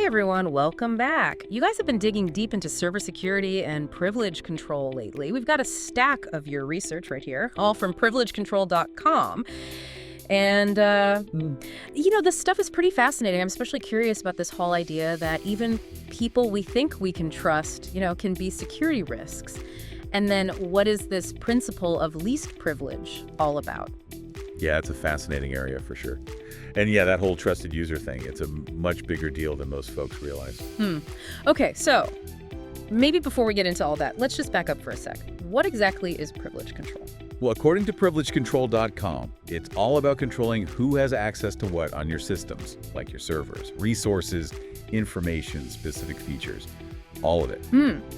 Hey everyone, welcome back. You guys have been digging deep into server security and privilege control lately. We've got a stack of your research right here, all from privilegecontrol.com. And, this stuff is pretty fascinating. I'm especially curious about this whole idea that even people we think we can trust, can be security risks. And then what is this principle of least privilege all about? Yeah, it's a fascinating area for sure. And yeah, that whole trusted user thing, it's a much bigger deal than most folks realize. Okay, so maybe before we get into all that, let's just back up for a sec. What exactly is privilege control? Well, according to privilegecontrol.com, it's all about controlling who has access to what on your systems, like your servers, resources, information, specific features, all of it.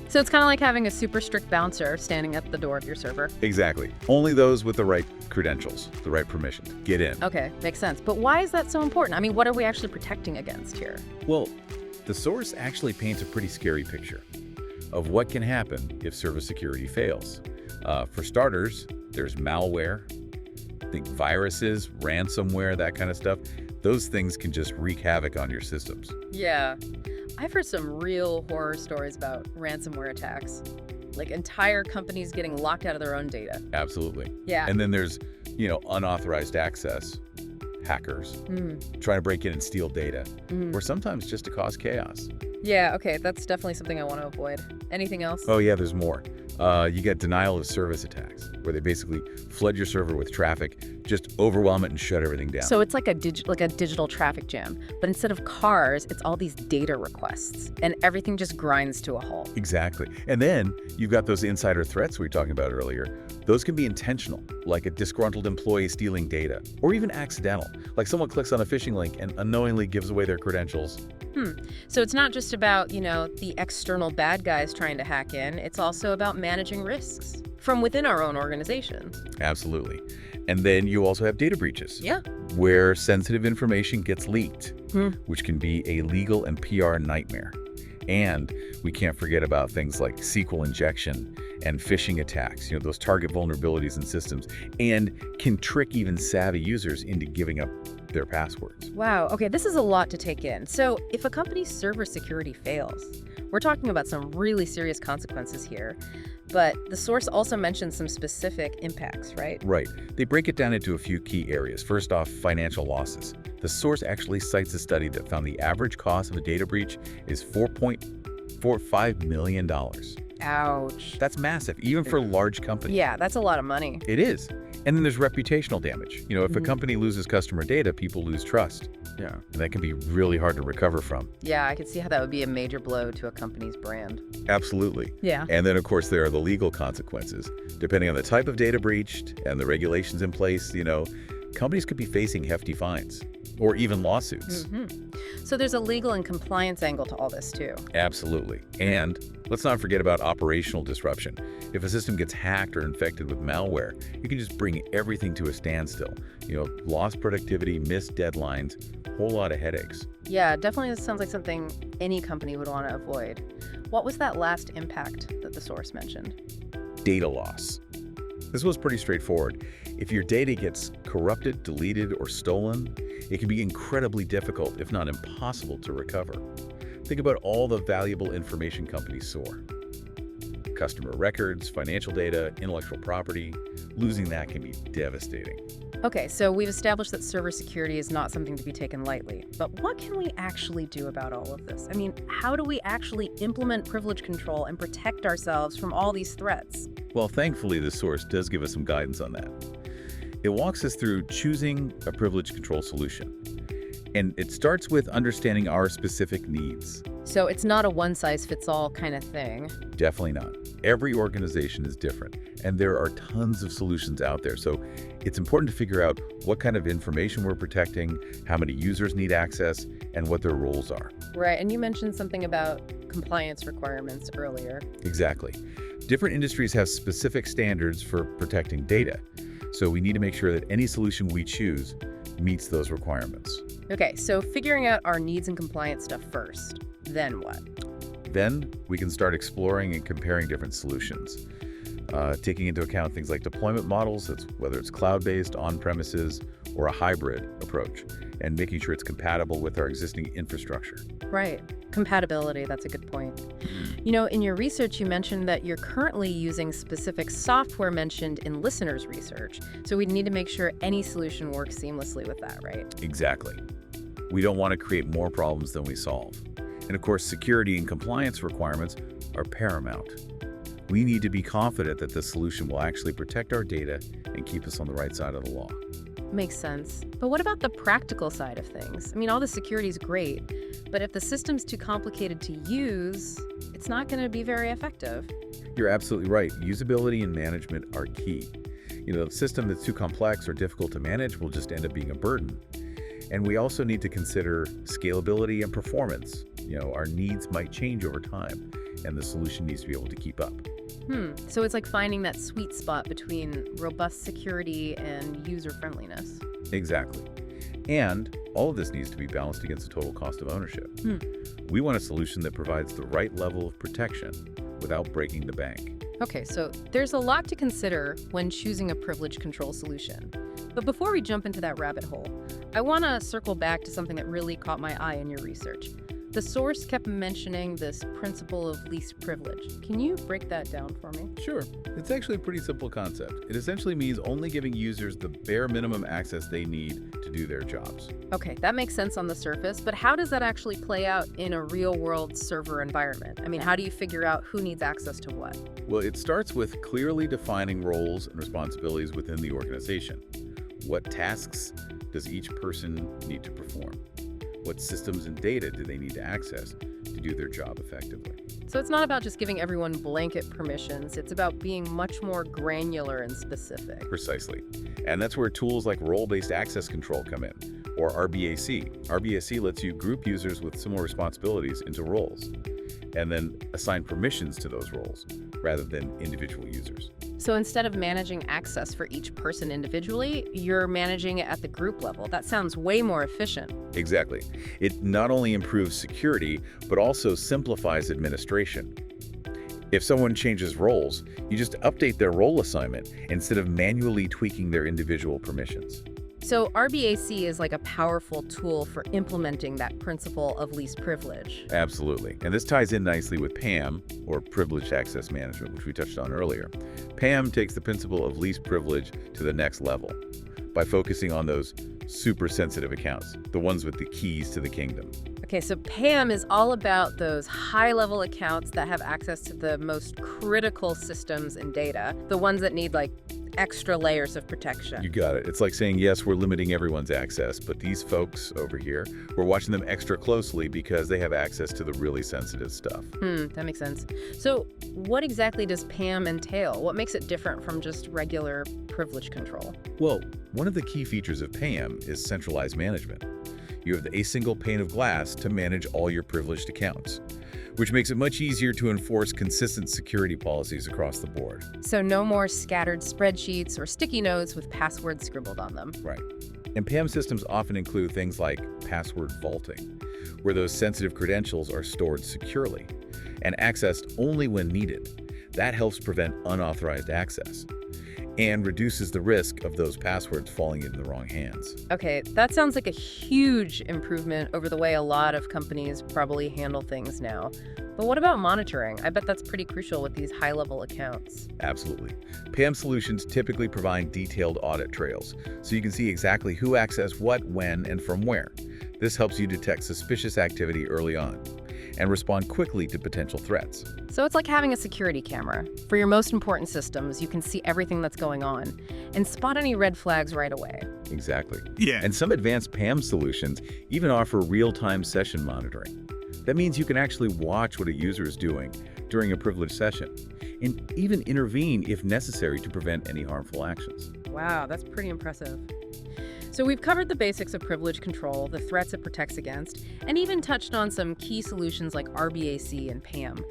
So it's kind of like having a super strict bouncer standing at the door of your server. Exactly. Only those with the right credentials, the right permissions, get in. Okay, makes sense. But why is that so important? I mean, what are we actually protecting against here? Well, the source actually paints a pretty scary picture of what can happen if server security fails. For starters, there's malware, think viruses, ransomware, that kind of stuff. Those things can just wreak havoc on your systems. Yeah. I've heard some real horror stories about ransomware attacks, like entire companies getting locked out of their own data. Absolutely. Yeah. And then there's, unauthorized access, hackers, trying to break in and steal data, or sometimes just to cause chaos. Yeah, okay, that's definitely something I want to avoid. Anything else? Oh yeah, there's more. You get denial of service attacks, where they basically flood your server with traffic, just overwhelm it and shut everything down. So it's like a digital traffic jam, but instead of cars, it's all these data requests, and everything just grinds to a halt. Exactly. And then you've got those insider threats we were talking about earlier. Those can be intentional, like a disgruntled employee stealing data, or even accidental, like someone clicks on a phishing link and unknowingly gives away their credentials. So it's not just about, the external bad guys trying to hack in. It's also about managing risks from within our own organization. Absolutely. And then you also have data breaches. Yeah. Where sensitive information gets leaked, which can be a legal and PR nightmare. And we can't forget about things like SQL injection and phishing attacks, those target vulnerabilities in systems, and can trick even savvy users into giving up their passwords. Wow, okay, this is a lot to take in. So if a company's server security fails, we're talking about some really serious consequences here. But the source also mentions some specific impacts, right? Right. They break it down into a few key areas. First off, financial losses. The source actually cites a study that found the average cost of a data breach is $4.45 million. Ouch. That's massive, even for large companies. Yeah, that's a lot of money. It is. And then there's reputational damage. If a company loses customer data, people lose trust. Yeah. And that can be really hard to recover from. Yeah, I can see how that would be a major blow to a company's brand. Absolutely. Yeah. And then, of course, there are the legal consequences. Depending on the type of data breached and the regulations in place, companies could be facing hefty fines or even lawsuits. So there's a legal and compliance angle to all this, too. Absolutely. And let's not forget about operational disruption. If a system gets hacked or infected with malware, you can just bring everything to a standstill. Lost productivity, missed deadlines, whole lot of headaches. Yeah, definitely this sounds like something any company would want to avoid. What was that last impact that the source mentioned? Data loss. This was pretty straightforward. If your data gets corrupted, deleted, or stolen, it can be incredibly difficult, if not impossible, to recover. Think about all the valuable information companies store. Customer records, financial data, intellectual property. Losing that can be devastating. Okay, so we've established that server security is not something to be taken lightly. But what can we actually do about all of this? I mean, how do we actually implement privilege control and protect ourselves from all these threats? Well, thankfully, the source does give us some guidance on that. It walks us through choosing a privilege control solution. And it starts with understanding our specific needs. So it's not a one-size-fits-all kind of thing. Definitely not. Every organization is different, and there are tons of solutions out there. So it's important to figure out what kind of information we're protecting, how many users need access, and what their roles are. Right, and you mentioned something about compliance requirements earlier. Exactly. Different industries have specific standards for protecting data. So we need to make sure that any solution we choose meets those requirements. Okay, so figuring out our needs and compliance stuff first. Then what? Then we can start exploring and comparing different solutions, taking into account things like deployment models, whether it's cloud-based, on-premises, or a hybrid approach, and making sure it's compatible with our existing infrastructure. Right. Compatibility, that's a good point. You know, in your research, you mentioned that you're currently using specific software mentioned in listeners' research. So we'd need to make sure any solution works seamlessly with that, right? Exactly. We don't want to create more problems than we solve. And of course, security and compliance requirements are paramount. We need to be confident that the solution will actually protect our data and keep us on the right side of the law. Makes sense. But what about the practical side of things? I mean, all the security is great, but if the system's too complicated to use, it's not going to be very effective. You're absolutely right. Usability and management are key. You know, a system that's too complex or difficult to manage will just end up being a burden. And we also need to consider scalability and performance. You know, our needs might change over time, and the solution needs to be able to keep up. So it's like finding that sweet spot between robust security and user-friendliness. Exactly. And all of this needs to be balanced against the total cost of ownership. We want a solution that provides the right level of protection without breaking the bank. Okay, so there's a lot to consider when choosing a privilege control solution. But before we jump into that rabbit hole, I want to circle back to something that really caught my eye in your research. The source kept mentioning this principle of least privilege. Can you break that down for me? Sure. It's actually a pretty simple concept. It essentially means only giving users the bare minimum access they need to do their jobs. Okay, that makes sense on the surface, but how does that actually play out in a real-world server environment? I mean, how do you figure out who needs access to what? Well, it starts with clearly defining roles and responsibilities within the organization. What tasks does each person need to perform? What systems and data do they need to access to do their job effectively? So it's not about just giving everyone blanket permissions. It's about being much more granular and specific. Precisely. And that's where tools like role-based access control come in, or RBAC. RBAC lets you group users with similar responsibilities into roles, and then assign permissions to those roles, rather than individual users. So instead of managing access for each person individually, you're managing it at the group level. That sounds way more efficient. Exactly. It not only improves security, but also simplifies administration. If someone changes roles, you just update their role assignment instead of manually tweaking their individual permissions. So RBAC is like a powerful tool for implementing that principle of least privilege. Absolutely. And this ties in nicely with PAM, or Privileged Access Management, which we touched on earlier. PAM takes the principle of least privilege to the next level by focusing on those super sensitive accounts, the ones with the keys to the kingdom. Okay, so PAM is all about those high-level accounts that have access to the most critical systems and data, the ones that need like extra layers of protection. You got it. It's like saying, yes, we're limiting everyone's access, but these folks over here, we're watching them extra closely because they have access to the really sensitive stuff. That makes sense. So what exactly does PAM entail? What makes it different from just regular privilege control? Well, one of the key features of PAM is centralized management. You have a single pane of glass to manage all your privileged accounts, which makes it much easier to enforce consistent security policies across the board. So no more scattered spreadsheets or sticky notes with passwords scribbled on them. Right. And PAM systems often include things like password vaulting, where those sensitive credentials are stored securely and accessed only when needed. That helps prevent unauthorized access and reduces the risk of those passwords falling into the wrong hands. Okay, that sounds like a huge improvement over the way a lot of companies probably handle things now. But what about monitoring? I bet that's pretty crucial with these high-level accounts. Absolutely. PAM solutions typically provide detailed audit trails, so you can see exactly who accessed what, when, and from where. This helps you detect suspicious activity early on and respond quickly to potential threats. So it's like having a security camera. For your most important systems, you can see everything that's going on and spot any red flags right away. Exactly. Yeah. And some advanced PAM solutions even offer real-time session monitoring. That means you can actually watch what a user is doing during a privileged session and even intervene if necessary to prevent any harmful actions. Wow, that's pretty impressive. So we've covered the basics of privilege control, the threats it protects against, and even touched on some key solutions like RBAC and PAM.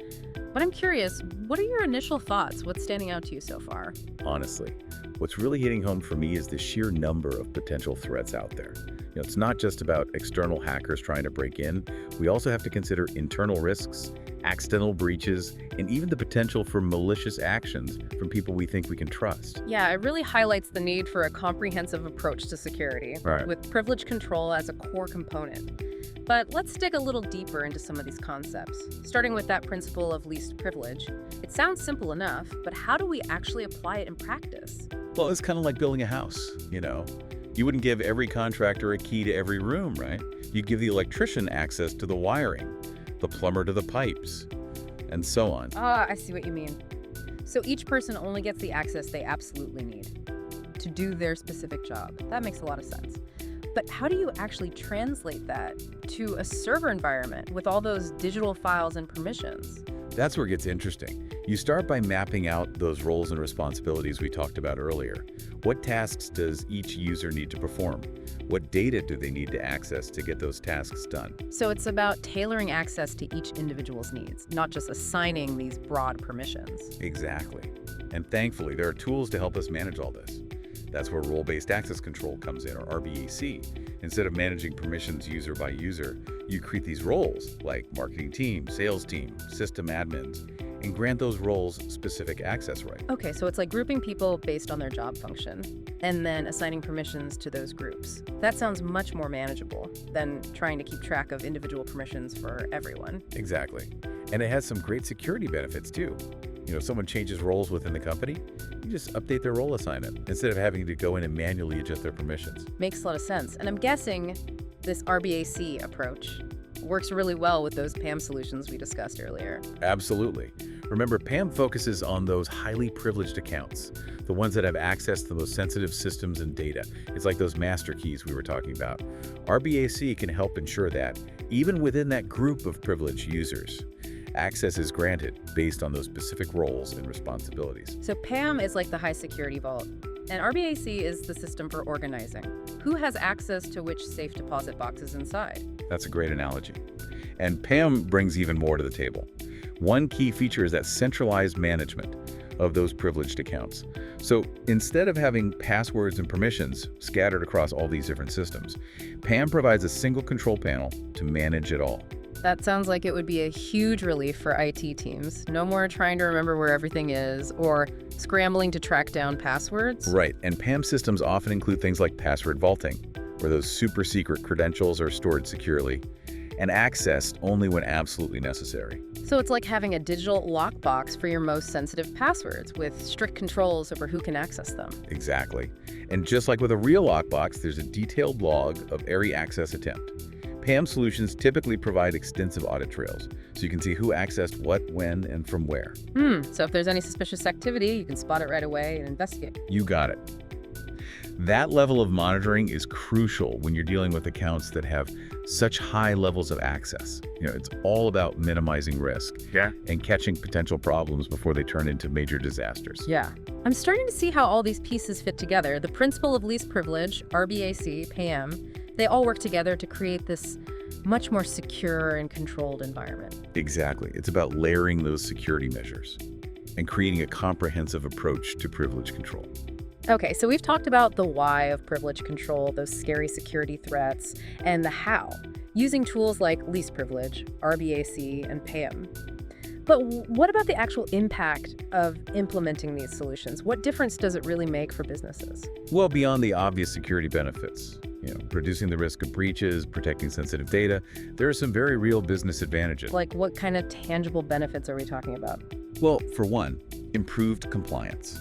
But I'm curious, what are your initial thoughts? What's standing out to you so far? Honestly, what's really hitting home for me is the sheer number of potential threats out there. You know, it's not just about external hackers trying to break in. We also have to consider internal risks, accidental breaches, and even the potential for malicious actions from people we think we can trust. Yeah, it really highlights the need for a comprehensive approach to security, Right. with privilege control as a core component. But let's dig a little deeper into some of these concepts. Starting with that principle of least privilege. It sounds simple enough, but how do we actually apply it in practice? Well, it's kind of like building a house, You wouldn't give every contractor a key to every room, right? You'd give the electrician access to the wiring, the plumber to the pipes, and so on. Ah, I see what you mean. So each person only gets the access they absolutely need to do their specific job. That makes a lot of sense. But how do you actually translate that to a server environment with all those digital files and permissions? That's where it gets interesting. You start by mapping out those roles and responsibilities we talked about earlier. What tasks does each user need to perform? What data do they need to access to get those tasks done? So it's about tailoring access to each individual's needs, not just assigning these broad permissions. Exactly. And thankfully, there are tools to help us manage all this. That's where role-based access control comes in, or RBAC. Instead of managing permissions user by user, you create these roles like marketing team, sales team, system admins, and grant those roles specific access rights. Okay, so it's like grouping people based on their job function and then assigning permissions to those groups. That sounds much more manageable than trying to keep track of individual permissions for everyone. Exactly. And it has some great security benefits too. If someone changes roles within the company, you just update their role assignment instead of having to go in and manually adjust their permissions. Makes a lot of sense. And I'm guessing this RBAC approach works really well with those PAM solutions we discussed earlier. Absolutely. Remember, PAM focuses on those highly privileged accounts, the ones that have access to the most sensitive systems and data. It's like those master keys we were talking about. RBAC can help ensure that, even within that group of privileged users, access is granted based on those specific roles and responsibilities. So PAM is like the high security vault, and RBAC is the system for organizing. Who has access to which safe deposit boxes inside? That's a great analogy. And PAM brings even more to the table. One key feature is that centralized management of those privileged accounts. So instead of having passwords and permissions scattered across all these different systems, PAM provides a single control panel to manage it all. That sounds like it would be a huge relief for IT teams. No more trying to remember where everything is or scrambling to track down passwords. Right, and PAM systems often include things like password vaulting, where those super secret credentials are stored securely and accessed only when absolutely necessary. So it's like having a digital lockbox for your most sensitive passwords with strict controls over who can access them. Exactly. And just like with a real lockbox, there's a detailed log of every access attempt. PAM solutions typically provide extensive audit trails, so you can see who accessed what, when, and from where. So if there's any suspicious activity, you can spot it right away and investigate. You got it. That level of monitoring is crucial when you're dealing with accounts that have such high levels of access. It's all about minimizing risk and catching potential problems before they turn into major disasters. Yeah. I'm starting to see how all these pieces fit together. The principle of least privilege, RBAC, PAM, they all work together to create this much more secure and controlled environment. Exactly. It's about layering those security measures and creating a comprehensive approach to privilege control. Okay, so we've talked about the why of privilege control, those scary security threats, and the how, using tools like least privilege, RBAC, and PAM. But what about the actual impact of implementing these solutions? What difference does it really make for businesses? Well, beyond the obvious security benefits, reducing the risk of breaches, protecting sensitive data, there are some very real business advantages. Like what kind of tangible benefits are we talking about? Well, for one, improved compliance.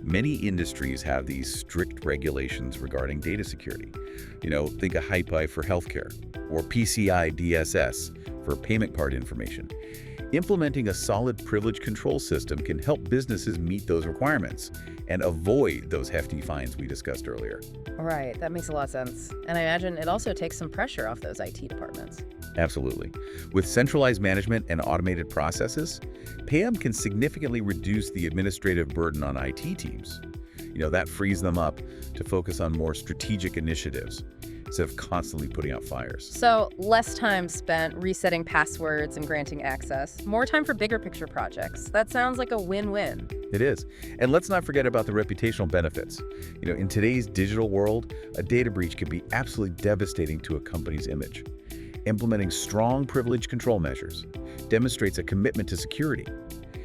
Many industries have these strict regulations regarding data security. Think of HIPAA for healthcare or PCI DSS for payment card information. Implementing a solid privilege control system can help businesses meet those requirements and avoid those hefty fines we discussed earlier. Right, that makes a lot of sense. And I imagine it also takes some pressure off those IT departments. Absolutely. With centralized management and automated processes, PAM can significantly reduce the administrative burden on IT teams. That frees them up to focus on more strategic initiatives instead of constantly putting out fires. So less time spent resetting passwords and granting access, more time for bigger picture projects. That sounds like a win-win. It is. And let's not forget about the reputational benefits. In today's digital world, a data breach can be absolutely devastating to a company's image. Implementing strong privilege control measures demonstrates a commitment to security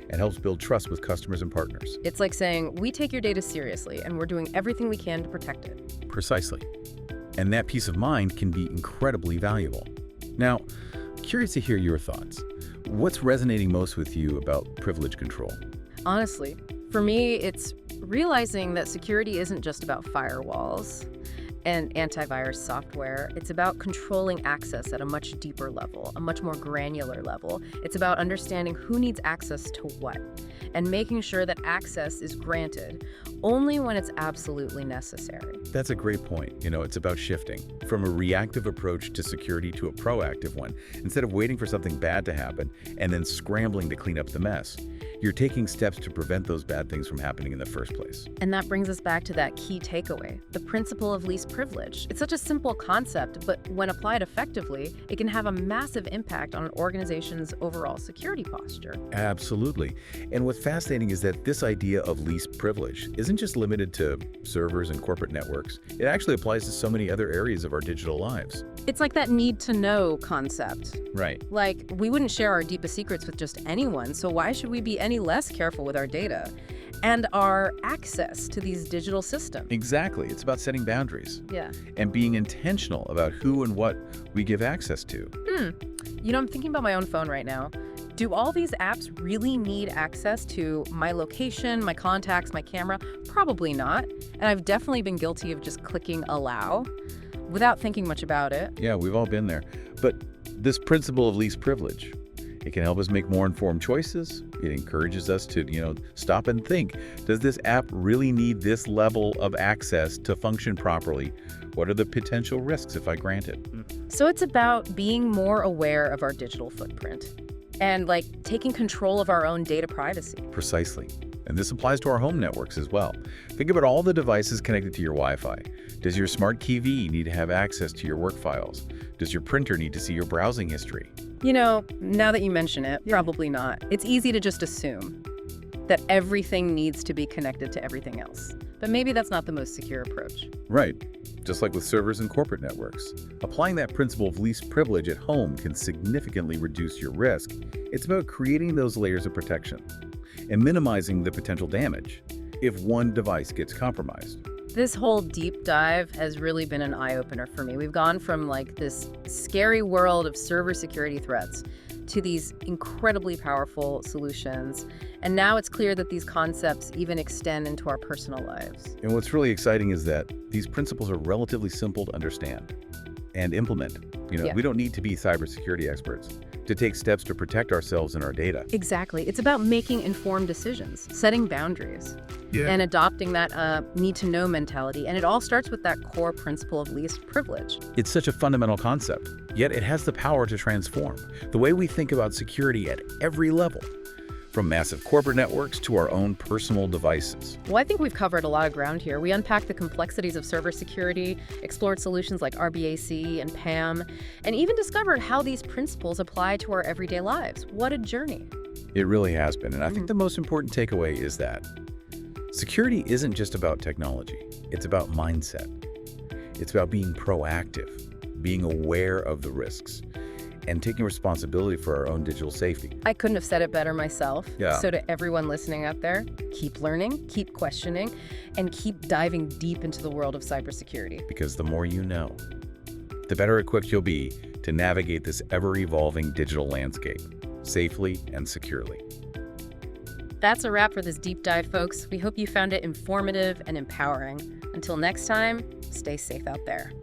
and helps build trust with customers and partners. It's like saying, we take your data seriously and we're doing everything we can to protect it. Precisely. And that peace of mind can be incredibly valuable. Now, curious to hear your thoughts. What's resonating most with you about privilege control? Honestly, for me, it's realizing that security isn't just about firewalls and antivirus software. It's about controlling access at a much deeper level, a much more granular level. It's about understanding who needs access to what and making sure that access is granted only when it's absolutely necessary. That's a great point. It's about shifting from a reactive approach to security to a proactive one. Instead of waiting for something bad to happen and then scrambling to clean up the mess, you're taking steps to prevent those bad things from happening in the first place. And that brings us back to that key takeaway, the principle of least privilege. It's such a simple concept, but when applied effectively, it can have a massive impact on an organization's overall security posture. Absolutely. And what's fascinating is that this idea of least privilege isn't just limited to servers and corporate networks. It actually applies to so many other areas of our digital lives. It's like that need to know concept. Right. Like, we wouldn't share our deepest secrets with just anyone, so why should we be any less careful with our data and our access to these digital systems? Exactly. It's about setting boundaries. Yeah. And being intentional about who and what we give access to. I'm thinking about my own phone right now. Do all these apps really need access to my location, my contacts, my camera? Probably not. And I've definitely been guilty of just clicking allow without thinking much about it. Yeah, we've all been there. But this principle of least privilege, it can help us make more informed choices. It encourages us to, stop and think, does this app really need this level of access to function properly? What are the potential risks if I grant it? So it's about being more aware of our digital footprint and taking control of our own data privacy. Precisely. And this applies to our home networks as well. Think about all the devices connected to your Wi-Fi. Does your smart TV need to have access to your work files? Does your printer need to see your browsing history? Now that you mention it, probably not. It's easy to just assume that everything needs to be connected to everything else. But maybe that's not the most secure approach. Right. Just like with servers and corporate networks. Applying that principle of least privilege at home can significantly reduce your risk. It's about creating those layers of protection and minimizing the potential damage if one device gets compromised. This whole deep dive has really been an eye-opener for me. We've gone from this scary world of server security threats to these incredibly powerful solutions. And now it's clear that these concepts even extend into our personal lives. And what's really exciting is that these principles are relatively simple to understand and implement. We don't need to be cybersecurity experts to take steps to protect ourselves and our data. Exactly. It's about making informed decisions, setting boundaries, and adopting that need-to-know mentality. And it all starts with that core principle of least privilege. It's such a fundamental concept, yet it has the power to transform the way we think about security at every level, from massive corporate networks to our own personal devices. Well, I think we've covered a lot of ground here. We unpacked the complexities of server security, explored solutions like RBAC and PAM, and even discovered how these principles apply to our everyday lives. What a journey. It really has been, and I think the most important takeaway is that security isn't just about technology. It's about mindset. It's about being proactive, being aware of the risks, and taking responsibility for our own digital safety. I couldn't have said it better myself. Yeah. So to everyone listening out there, keep learning, keep questioning, and keep diving deep into the world of cybersecurity. Because the more you know, the better equipped you'll be to navigate this ever-evolving digital landscape safely and securely. That's a wrap for this deep dive, folks. We hope you found it informative and empowering. Until next time, stay safe out there.